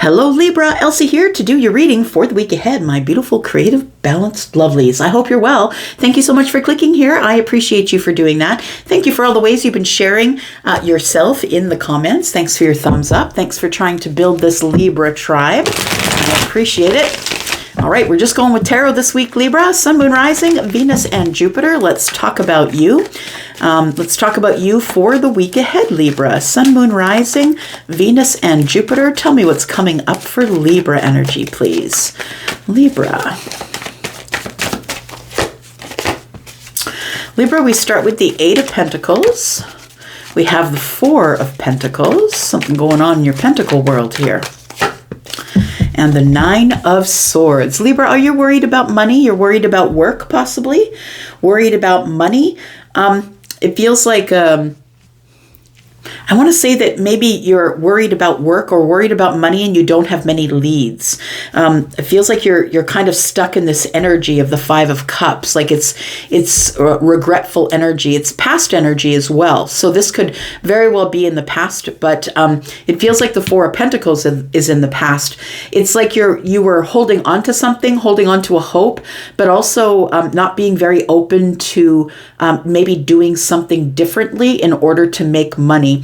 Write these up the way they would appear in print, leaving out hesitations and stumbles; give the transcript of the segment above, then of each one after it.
Hello Libra, Elsie here to do your reading for the week ahead, my beautiful, creative, balanced lovelies. I hope you're well. Thank you so much for clicking here. I appreciate you for doing that. Thank you for all the ways you've been sharing yourself in the comments. Thanks for your thumbs up. Thanks for trying to build this Libra tribe. I appreciate it. All right, we're just going with tarot this week, Libra. Sun, Moon, Rising, Venus, and Jupiter. Let's talk about you. Let's talk about you for the week ahead, Libra. Sun, Moon, Rising, Venus, and Jupiter. Tell me what's coming up for Libra energy, please. Libra. Libra, we start with the Eight of Pentacles. We have the Four of Pentacles. Something going on in your pentacle world here. And the Nine of Swords. Libra, are you worried about money? You're worried about work, possibly? Worried about money? It feels like, I want to say that maybe you're worried about work or worried about money and you don't have many leads. It feels like you're kind of stuck in this energy of the Five of Cups. Like it's regretful energy. It's past energy as well. So this could very well be in the past, but it feels like the Four of Pentacles is in the past. It's like you were holding on to something, holding on to a hope, but also not being very open to maybe doing something differently in order to make money.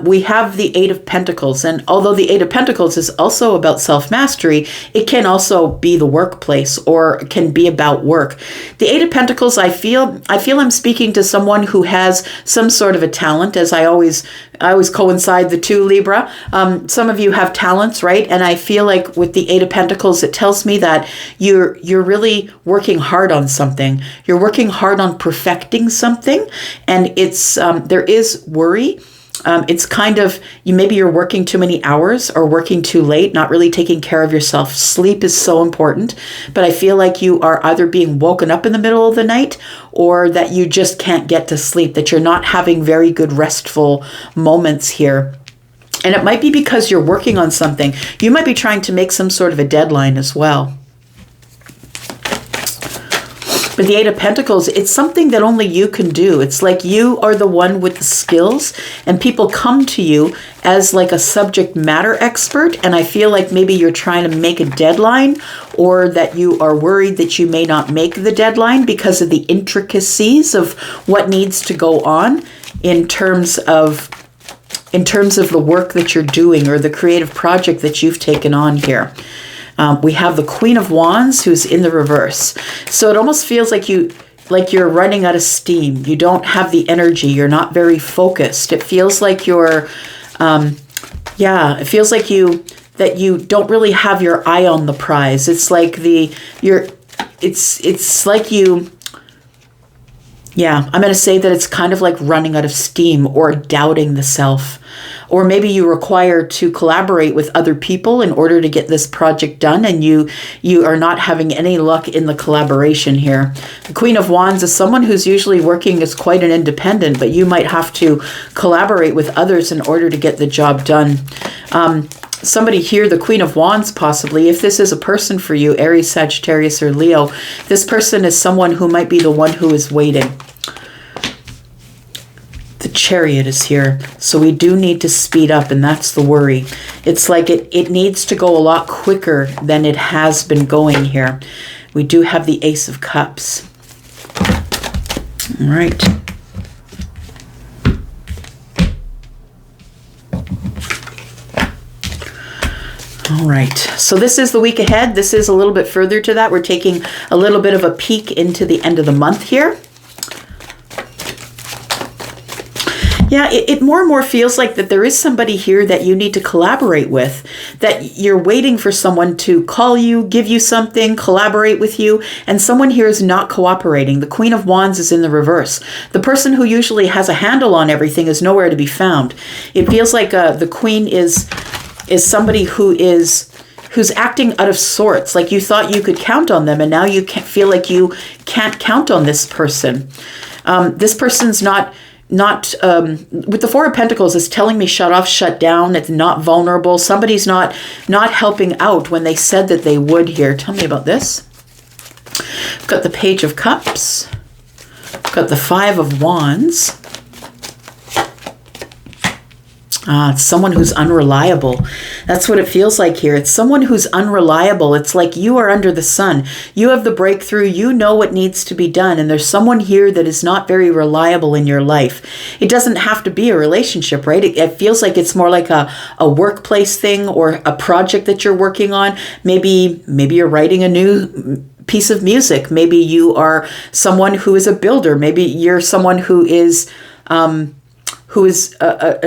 We have the Eight of Pentacles, and although the Eight of Pentacles is also about self-mastery, it can also be the workplace or can be about work. The Eight of Pentacles, I feel I'm speaking to someone who has some sort of a talent, as I always coincide the two, Libra. Some of you have talents, right? And I feel like with the Eight of Pentacles, it tells me that you're really working hard on something. You're working hard on perfecting something, and it's there is worry. It's kind of, maybe you're working too many hours or working too late, not really taking care of yourself. Sleep is so important, but I feel like you are either being woken up in the middle of the night or that you just can't get to sleep, that you're not having very good restful moments here. And it might be because you're working on something. You might be trying to make some sort of a deadline as well. But the Eight of Pentacles, it's something that only you can do. It's like you are the one with the skills and people come to you as like a subject matter expert. And I feel like maybe you're trying to make a deadline or that you are worried that you may not make the deadline because of the intricacies of what needs to go on in terms of the work that you're doing or the creative project that you've taken on here. We have the Queen of Wands who's in the reverse. So it almost feels like you're running out of steam. You don't have the energy. You're not very focused. It feels like you're, it feels like that you don't really have your eye on the prize. It's like it's like you, I'm going to say that it's kind of like running out of steam or doubting the self. Or maybe you require to collaborate with other people in order to get this project done, and you are not having any luck in the collaboration here. The Queen of Wands is someone who's usually working as quite an independent, but you might have to collaborate with others in order to get the job done. Somebody here, the Queen of Wands possibly, if this is a person for you, Aries, Sagittarius, or Leo, this person is someone who might be the one who is waiting. The Chariot is here, so we do need to speed up, and that's the worry. It's like it needs to go a lot quicker than it has been going here. We do have the Ace of Cups. All right. All right, so this is the week ahead. This is a little bit further to that. We're taking a little bit of a peek into the end of the month here. Yeah, it more and more feels like that there is somebody here that you need to collaborate with, that you're waiting for someone to call you, give you something, collaborate with you, and someone here is not cooperating. The Queen of Wands is in the reverse. The person who usually has a handle on everything is nowhere to be found. It feels like the Queen is somebody who's acting out of sorts, like you thought you could count on them, and now you feel like you can't count on this person. This person's not with the Four of Pentacles is telling me shut off, shut down. It's not vulnerable. Somebody's not helping out when they said that they would here. Tell me about this. I've got the Page of Cups. I've got the Five of Wands. It's someone who's unreliable. That's what it feels like here. It's someone who's unreliable. It's like you are under the sun. You have the breakthrough. You know what needs to be done. And there's someone here that is not very reliable in your life. It doesn't have to be a relationship, right? It feels like it's more like a workplace thing or a project that you're working on. Maybe you're writing a new piece of music. Maybe you are someone who is a builder. Maybe you're someone who is an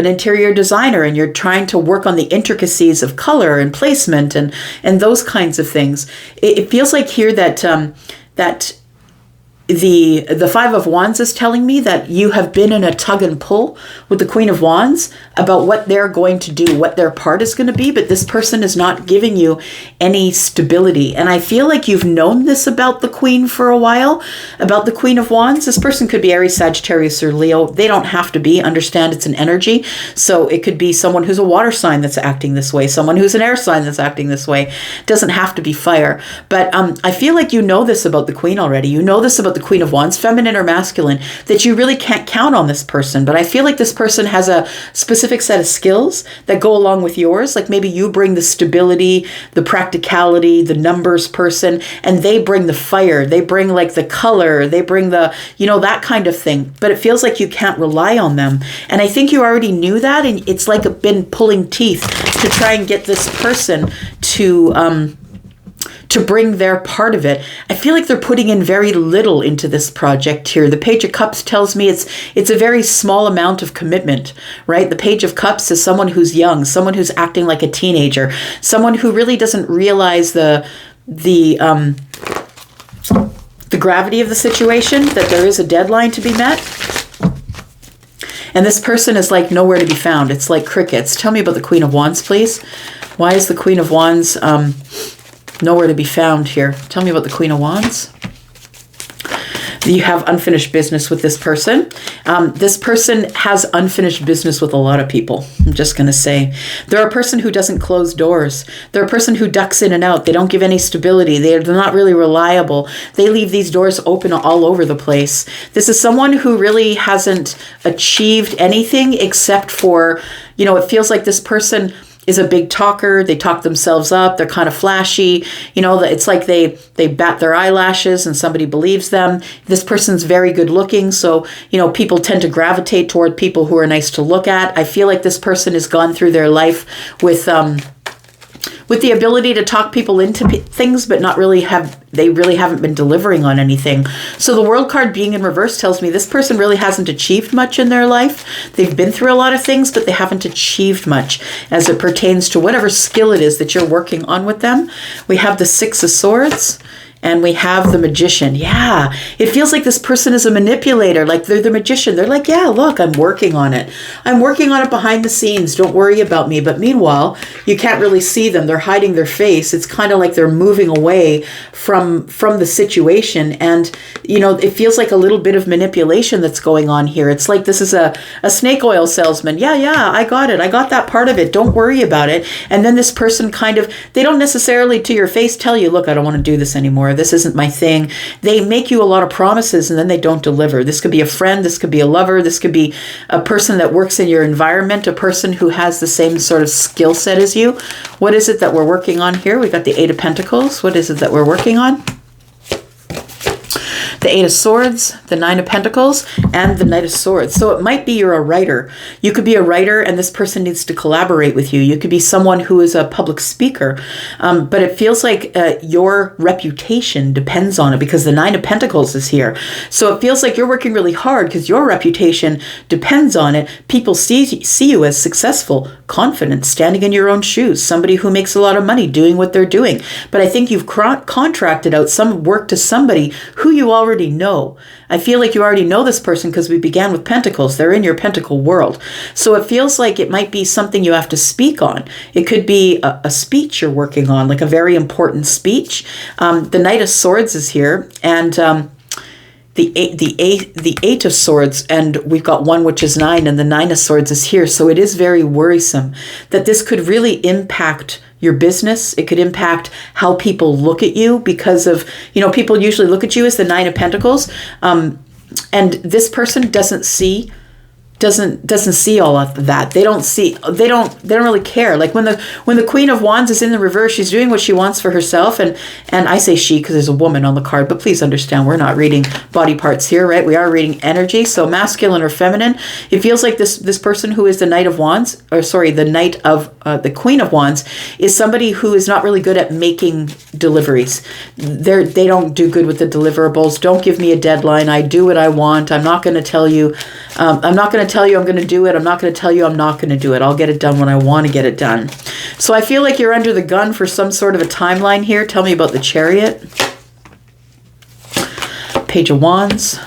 interior designer, and you're trying to work on the intricacies of color and placement and those kinds of things. It feels like here that the Five of Wands is telling me that you have been in a tug and pull with the Queen of Wands about what they're going to do, what their part is going to be, but this person is not giving you any stability. And I feel like you've known this about the Queen for a while, about the Queen of Wands. This person could be Aries, Sagittarius, or Leo. They don't have to be. Understand it's an energy. So it could be someone who's a water sign that's acting this way, someone who's an air sign that's acting this way. It doesn't have to be fire. But I feel like you know this about the Queen already. You know this about the Queen of Wands, feminine or masculine, that you really can't count on this person. But I feel like this person has a specific set of skills that go along with yours. Like maybe you bring the stability, the practicality, the numbers person, and they bring the fire. They bring like the color. They bring the, that kind of thing. But it feels like you can't rely on them. And I think you already knew that. And it's like been pulling teeth to try and get this person to bring their part of it. I feel like they're putting in very little into this project here. The Page of Cups tells me it's a very small amount of commitment, right? The Page of Cups is someone who's young, someone who's acting like a teenager, someone who really doesn't realize the gravity of the situation, that there is a deadline to be met. And this person is like nowhere to be found. It's like crickets. Tell me about the Queen of Wands, please. Why is the Queen of Wands nowhere to be found here? Tell me about the Queen of Wands. You have unfinished business with this person. This person has unfinished business with a lot of people. I'm just going to say. They're a person who doesn't close doors. They're a person who ducks in and out. They don't give any stability. They're not really reliable. They leave these doors open all over the place. This is someone who really hasn't achieved anything except for, it feels like this person is a big talker. They talk themselves up. They're kind of flashy. It's like they bat their eyelashes and somebody believes them. This person's very good looking. So, people tend to gravitate toward people who are nice to look at. I feel like this person has gone through their life with the ability to talk people into things, but they really haven't been delivering on anything. So the World card being in reverse tells me this person really hasn't achieved much in their life. They've been through a lot of things, but they haven't achieved much as it pertains to whatever skill it is that you're working on with them. We have the Six of Swords. And we have the Magician. Yeah, it feels like this person is a manipulator, like they're the magician. They're like, yeah, look, I'm working on it. I'm working on it behind the scenes. Don't worry about me. But meanwhile, you can't really see them. They're hiding their face. It's kind of like they're moving away from the situation. And, it feels like a little bit of manipulation that's going on here. It's like this is a snake oil salesman. Yeah, I got it. I got that part of it. Don't worry about it. And then this person they don't necessarily to your face tell you, look, I don't want to do this anymore. This isn't my thing. They make you a lot of promises and then they don't deliver. This could be a friend. This could be a lover. This could be a person that works in your environment, a person who has the same sort of skill set as you. What is it that we're working on here? We got the Eight of Pentacles. What is it that we're working on? The Eight of Swords, the Nine of Pentacles, and the Knight of Swords. So it might be you're a writer. You could be a writer and this person needs to collaborate with you. You could be someone who is a public speaker. But it feels like your reputation depends on it because the Nine of Pentacles is here. So it feels like you're working really hard because your reputation depends on it. People see you as successful, confident, standing in your own shoes, somebody who makes a lot of money doing what they're doing. But I think you've contracted out some work to somebody who you already know. I feel like you already know this person because we began with Pentacles. They're in your Pentacle world. So it feels like it might be something you have to speak on. It could be a speech you're working on, like a very important speech. The Knight of Swords is here, and the Eight of Swords, and we've got one which is 9, and the Nine of Swords is here. So it is very worrisome that this could really impact your business. It could impact how people look at you because of, people usually look at you as the Nine of Pentacles. And this person doesn't see doesn't see all of that. They don't really care. Like when the Queen of Wands is in the reverse, she's doing what she wants for herself, and I say she because there's a woman on the card, but please understand we're not reading body parts here, right? We are reading energy, so masculine or feminine. It feels like this person who is the Knight of Wands, or sorry, the Knight of the Queen of Wands, is somebody who is not really good at making deliveries. They don't do good with the deliverables. Don't give me a deadline. I do what I want. I'm not going to tell you. I'm not going to tell you I'm going to do it. I'm not going to tell you I'm not going to do it. I'll get it done when I want to get it done. So I feel like you're under the gun for some sort of a timeline here. Tell me about the Chariot. Page of Wands.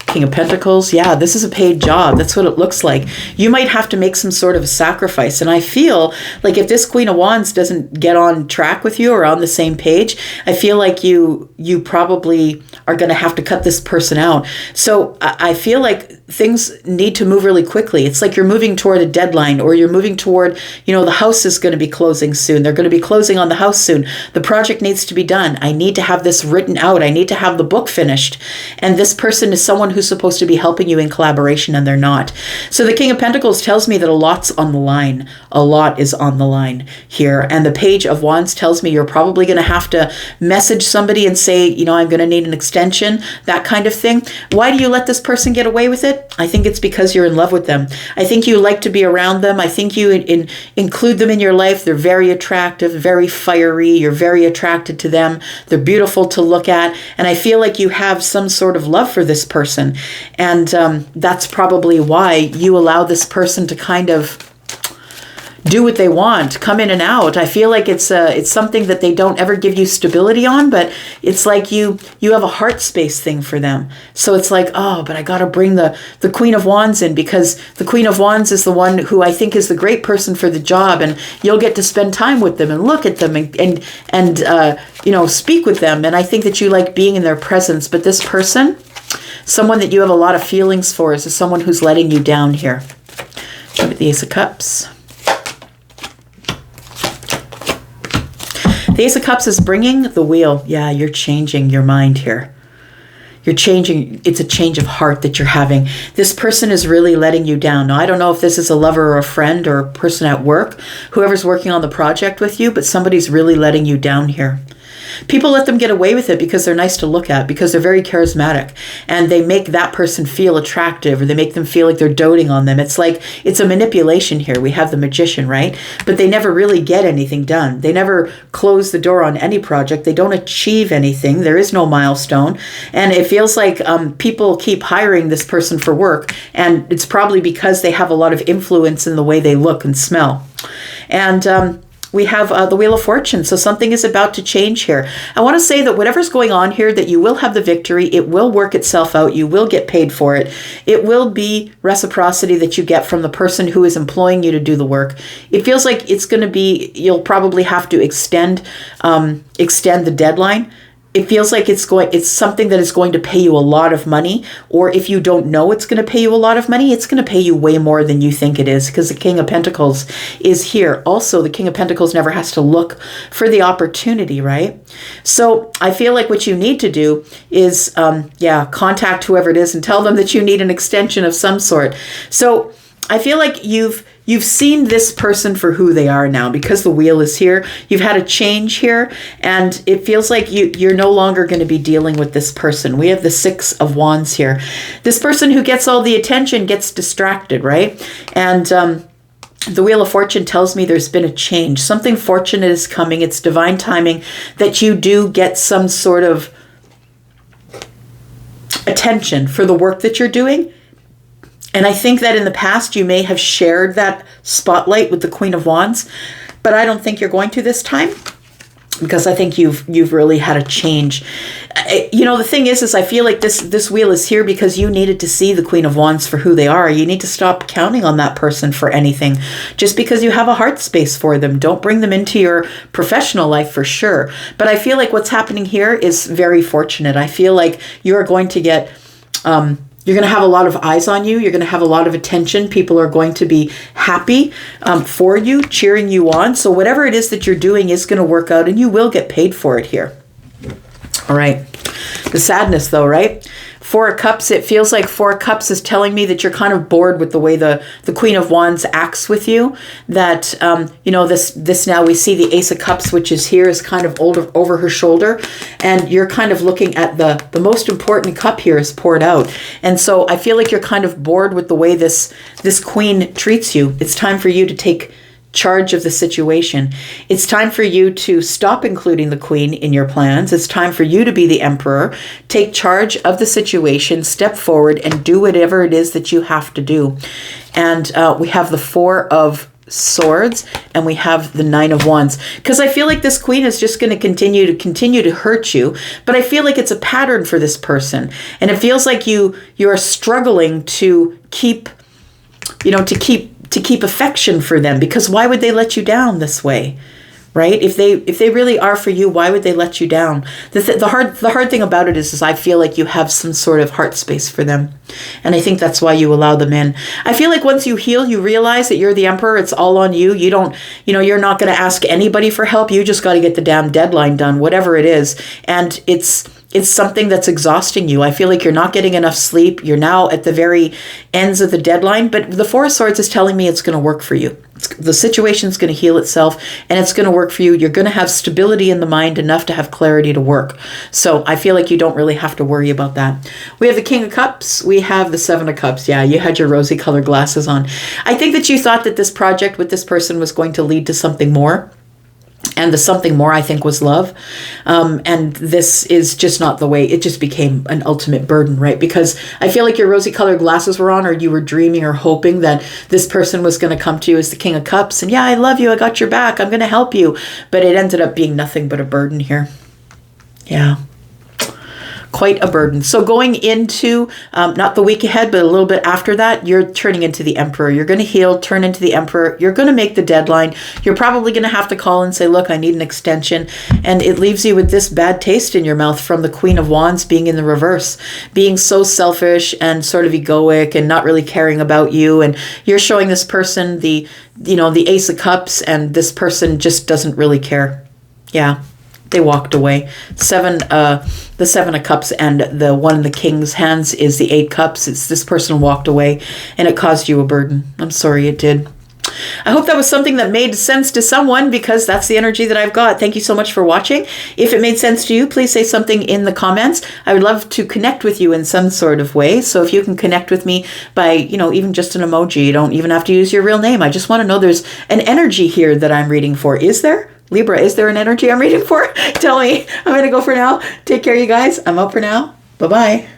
King of Pentacles. Yeah, this is a paid job. That's what it looks like. You might have to make some sort of a sacrifice. And I feel like if this Queen of Wands doesn't get on track with you or on the same page, I feel like you probably are going to have to cut this person out. So I feel like things need to move really quickly. It's like you're moving toward a deadline, or you're moving toward, the house is going to be closing soon. They're going to be closing on the house soon. The project needs to be done. I need to have this written out. I need to have the book finished. And this person is someone who's supposed to be helping you in collaboration, and they're not. So the King of Pentacles tells me that a lot's on the line. A lot is on the line here. And the Page of Wands tells me you're probably going to have to message somebody and say, I'm going to need an extension, that kind of thing. Why do you let this person get away with it? I think it's because you're in love with them. I think you like to be around them. I think you include them in your life. They're very attractive, very fiery. You're very attracted to them. They're beautiful to look at. And I feel like you have some sort of love for this person. And that's probably why you allow this person to kind of do what they want, come in and out. I feel like it's something that they don't ever give you stability on, but it's like you have a heart space thing for them. So it's like, oh, but I got to bring the Queen of Wands in, because the Queen of Wands is the one who I think is the great person for the job, and you'll get to spend time with them and look at them and speak with them. And I think that you like being in their presence. But this person, someone that you have a lot of feelings for, is someone who's letting you down here. Look at the Ace of Cups. The Ace of Cups is bringing the wheel. Yeah, you're changing your mind here. You're changing. It's a change of heart that you're having. This person is really letting you down. Now, I don't know if this is a lover or a friend or a person at work, whoever's working on the project with you, but somebody's really letting you down here. People let them get away with it because they're nice to look at, because they're very charismatic, and they make that person feel attractive, or they make them feel like they're doting on them. It's like, it's a manipulation here. We have the Magician, right? But they never really get anything done. They never close the door on any project. They don't achieve anything. There is no milestone. And it feels like people keep hiring this person for work, and it's probably because they have a lot of influence in the way they look and smell. And we have the Wheel of Fortune. So something is about to change here. I want to say that whatever's going on here, that you will have the victory. It will work itself out. You will get paid for it. It will be reciprocity that you get from the person who is employing you to do the work. It feels like it's going to be, you'll probably have to extend the deadline. It feels like it's something that is going to pay you a lot of money, or if you don't know it's going to pay you a lot of money, it's going to pay you way more than you think it is, because the King of Pentacles is here. Also, the King of Pentacles never has to look for the opportunity, right? So I feel like what you need to do is, contact whoever it is and tell them that you need an extension of some sort. So I feel like you've seen this person for who they are now, because the wheel is here. You've had a change here, and it feels like you're no longer going to be dealing with this person. We have the Six of Wands here. This person who gets all the attention gets distracted, right? And the Wheel of Fortune tells me there's been a change. Something fortunate is coming. It's divine timing that you do get some sort of attention for the work that you're doing. And I think that in the past, you may have shared that spotlight with the Queen of Wands, but I don't think you're going to this time, because I think you've really had a change. The thing is I feel like this wheel is here because you needed to see the Queen of Wands for who they are. You need to stop counting on that person for anything just because you have a heart space for them. Don't bring them into your professional life for sure. But I feel like what's happening here is very fortunate. I feel like you're going to get you're going to have a lot of eyes on you. You're going to have a lot of attention. People are going to be happy for you, cheering you on. So whatever it is that you're doing is going to work out, and you will get paid for it here. All right. The sadness, though, right? Four of Cups, it feels like Four of Cups is telling me that you're kind of bored with the way the Queen of Wands acts with you. That, this now we see the Ace of Cups, which is here, is kind of over her shoulder. And you're kind of looking at the most important cup here is poured out. And so I feel like you're kind of bored with the way this queen treats you. It's time for you to take charge of the situation. It's time for you to stop including the queen in your plans. It's time for you to be the emperor, take charge of the situation, step forward and do whatever it is that you have to do. And we have the Four of Swords and we have the Nine of Wands, because I feel like this queen is just going to continue to hurt you, but I feel like it's a pattern for this person, and it feels like you are struggling to keep affection for them, because why would they let you down this way, right? If they really are for you, why would they let you down? The hard thing about it is I feel like you have some sort of heart space for them, and I think that's why you allow them in. I feel like once you heal, you realize that you're the emperor. It's all on you. You don't, you're not going to ask anybody for help. You just got to get the damn deadline done, whatever it is, and it's something that's exhausting you. I feel like you're not getting enough sleep. You're now at the very ends of the deadline, but the Four of Swords is telling me it's going to work for you. The situation's going to heal itself and it's going to work for you. You're going to have stability in the mind enough to have clarity to work. So I feel like you don't really have to worry about that. We have the King of Cups. We have the Seven of Cups. Yeah, you had your rosy colored glasses on. I think that you thought that this project with this person was going to lead to something more. And the something more, I think, was love. And this is just not the way. It just became an ultimate burden, right? Because I feel like your rosy colored glasses were on, or you were dreaming or hoping that this person was going to come to you as the King of Cups. And yeah, I love you. I got your back. I'm going to help you. But it ended up being nothing but a burden here. Yeah. Quite a burden. So going into, not the week ahead, but a little bit after that, you're turning into the emperor. You're going to heal, turn into the emperor. You're going to make the deadline. You're probably going to have to call and say, look, I need an extension. And it leaves you with this bad taste in your mouth from the Queen of Wands being in the reverse, being so selfish and sort of egoic and not really caring about you. And you're showing this person the Ace of Cups, and this person just doesn't really care. Yeah. They walked away. The Seven of Cups and the one in the King's hands is the Eight Cups. It's this person walked away and it caused you a burden. I'm sorry it did. I hope that was something that made sense to someone, because that's the energy that I've got. Thank you so much for watching. If it made sense to you, please say something in the comments. I would love to connect with you in some sort of way. So if you can connect with me by, even just an emoji, you don't even have to use your real name. I just want to know there's an energy here that I'm reading for. Is there? Libra, is there an energy I'm reading for? Tell me. I'm going to go for now. Take care, you guys. I'm out for now. Bye-bye.